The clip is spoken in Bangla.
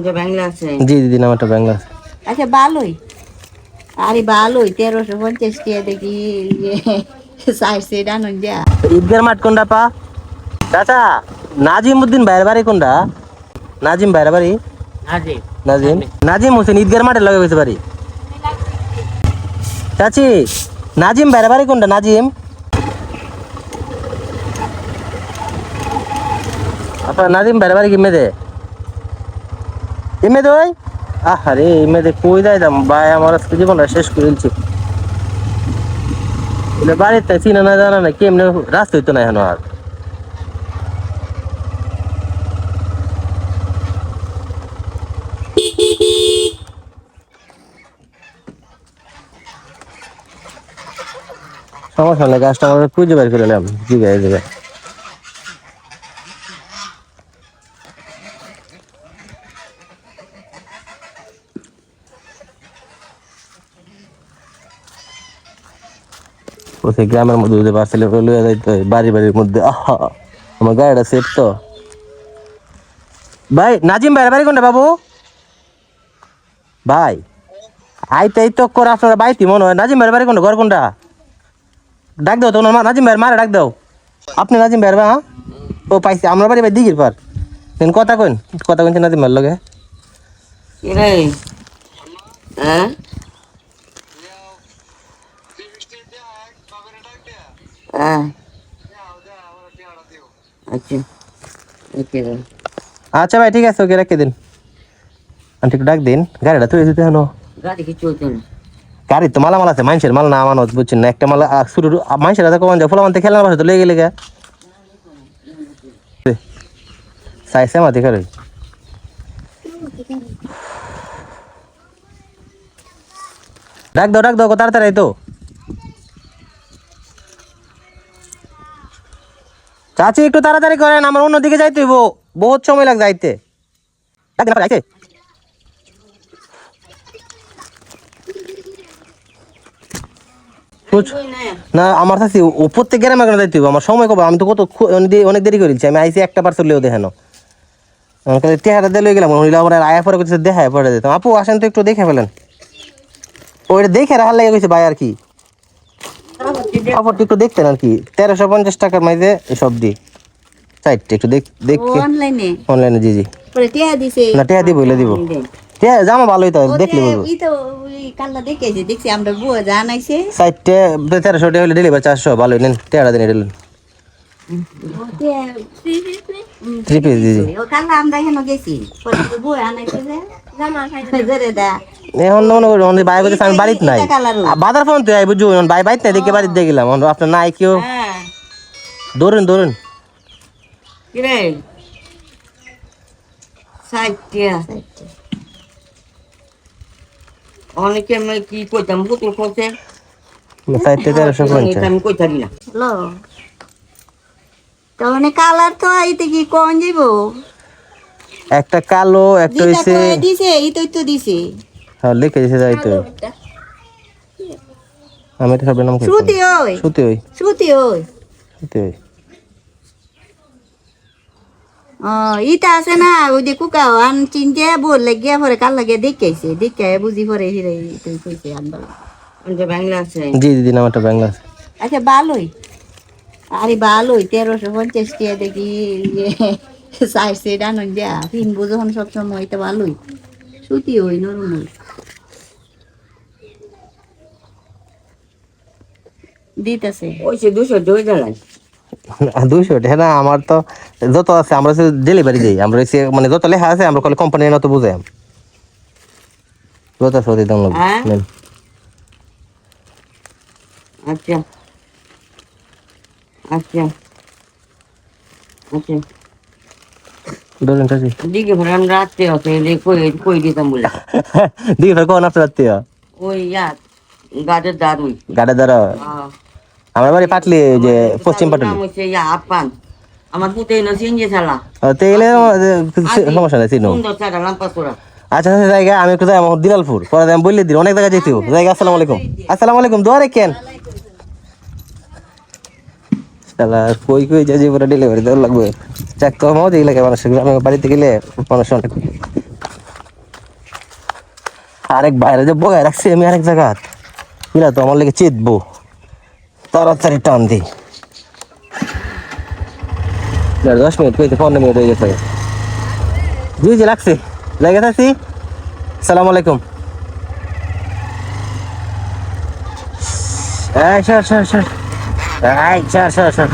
যে বাংলা আছে। জি দিদি নাম্বারটা বাংলা আছে। আচ্ছা ভালোই, আরে ভালোই 1350 টাকা দেখি চাইছে ডানুন দিয়া। ঈদগার মাঠ কোনটা পা চাচা? নাজিম উদ্দিন ভাইয়ের বাড়ি কোনটা? নাজিম ভাইয়ের বাড়ি? নাজিম নাজিম হোসেন ঈদগার মাঠে লগে গেছে বাড়ি। চাচি নাজিম ভাইয়ের বাড়ি কোনটা? নাজিম আপনার নাজিম ভাইয়ের বাড়ি কি মেদে? ইমেদে ওই আহারে ইমেদে কই যাইতাম ভাই, আমার আজকে জীবনটা শেষ করে দিচ্ছি। বাড়িতে চিনা না জানা না কেমনে রাস্তা হইতো না এখন আর। সমস্যা নেই, গাছটা আমরা খুঁজে বের করে নিলাম জিগায় জিগায়। ওই গ্রামের মধ্যে যদি পারছিলে লইয়া যাইতো বাড়ি বাড়ির মধ্যে। আহা আমার গাড়িটা সেফ তো। ভাই নাজিম ভাইয়ের বাড়ি কোনটা বাবু? ভাই আইতে এই তো করে আপনারা বাইতি মনে হয়। নাজিম ভাইয়ের বাড়ি কোনটা? ঘর কোনটা? ডাক দাও তো নাজিম ভাইয়ের মারে ডাক দাও। আপনি নাজিম ভাইয়ের বা? ও পাইছি আমরা বাড়ি ভাই দিঘির পার। কথা কইন, কথা কইন নাজিম ভাইয়ের লগে। হ্যাঁ আচ্ছা আচ্ছা ভাই ঠিক আছে, ওকে রেখে দিন। আন্টি ডাক দিন, গাড়িটা তুই দিতে হলো। গাড়ি কি চলছে না? গাড়ি তো মালামাল আছে, মানুষের মাল না আমানত বুঝছেন না। একটা মালা শুরু মানুষের হাতে কমান যায়, ফলে আমাদের খেলার বাসা তো লেগে লেগে চাইছে আমাদের ঘরে। ডাক দাও তাড়াতাড়ি তো। চাচি একটু তাড়াতাড়ি করেন, আমার অন্যদিকে যাইতে হইব, বহুত সময় লাগে যাইতে। যাইতে না আমার চাচি ও প্রত্যেক গ্রামে কেন যাইতে হইব, আমার সময় কবে? আমি তো কত অনেক দেরি করেছি, আমি আইসি একটা পার্সেল লেও দেখানো চেহারা দিয়ে লয়ে গেলাম। আমার আয়া পরে করছে দেখায় পরে দিতাম। আপু আসেন তো একটু দেখে ফেলেন, ওইটা দেখে রাখার লেগে গেছে ভাই আর কি। একটু দেখতেন আর কি, 1350 টাকার মাইজে সব দিই সাইডটা একটু দেখে অনলাইনে। জি জি না টিয়া দিব বলে দিব, টিয়া জামা ভালোই তো দেখলে বলবো। দেখছি আমরা বুয়া জানাইছে সাইডটা 1300 টাকা হলে ডেলিভারি 400 ভালোই নেন, টিয়াটা দিন এটা থ্রি পিস জি জি। এখন মনে করি ভাই বলছে আমি বাড়িতে নাই, বাজার ফোন তো আই বুঝু ভাই বাড়িতে নাই দেখে বাড়িতে দিয়ে গেলাম। আপনার নাই কেউ ধরুন অনেকে কি কইতাম বুতুল করছে সাইডটা 1350 আমি কইতা দিলাম। হ্যালো তাহলে কালার তো আইতে কি কোন যাইব? একটা কালো একটা হইছে দিছে এই তো দিছে। হ্যাঁ লিখে দিছে যাই তো। আমি তো সব নাম কই সুতি ওই সুতি ওই সুতি ওই সুতি ওই। ইটা আছে না ওই যে কুকা আন চিনতে বল লাগিয়া পরে কাল লাগিয়া দেখাইছে দেখে বুঝি পরে হিরে তুই কইছে আনবা যে বাংলা আছে। জি দিদি নাম্বারটা বাংলা আছে। আচ্ছা ভালোই, আরে ভালোই 1350 টাকা দেখি চাইছে ডানুন দিয়া কিনবো যখন সবসময় এটা ভালোই সুতি ওই নরম ওই দিতেছে ওই সে 200 দই জ্বালাই 200 টাকা না আমার তো যত আছে আমরা ডেলিভারি দিই, আমরা মানে যত লেখা আছে আমরা কলে কোম্পানির মতো বুঝাই যত আছে দাম লাগবে নেন। আচ্ছা আচ্ছা আচ্ছা ধরুন চাচি দিকে ভরান রাতে আছে কই দিতাম বলে দিকে কোন আপনার রাতে ওই গাড়ির দারুই গাড়ি দ্বারা আমার বাড়ি পাটলি যে পশ্চিম পাটলি আপান আমার পুতে না সিনজে শালা তেলে সমস্যা নাই চিনো। সুন্দর চাটা লাম্পা করা আচ্ছা আচ্ছা জায়গা আমি একটু যাই আমার দিলালপুর পরে আমি বললে দিই অনেক জায়গায় যেতে জায়গা। আসসালামু আলাইকুম। আসসালামু আলাইকুম দোয়া রেখেন শালা কই যা যে পুরো ডেলিভারি দেওয়া লাগবে চাক তো আমাও দিই লাগে মানুষের গ্রামে বাড়িতে গেলে মানুষ অনেক আরেক বাইরে যে বগায় রাখছি আমি আরেক জায়গা ইলা তো আমার লেগে চেতবো তাড়াতাড়ি টান দিই 10 মিনিট পেয়েছে 15 মিনিট হয়ে গেছে জি জি লাগছে লেগে থাকছি সালাম আলাইকুম এই সর সর সর এই সর সর সর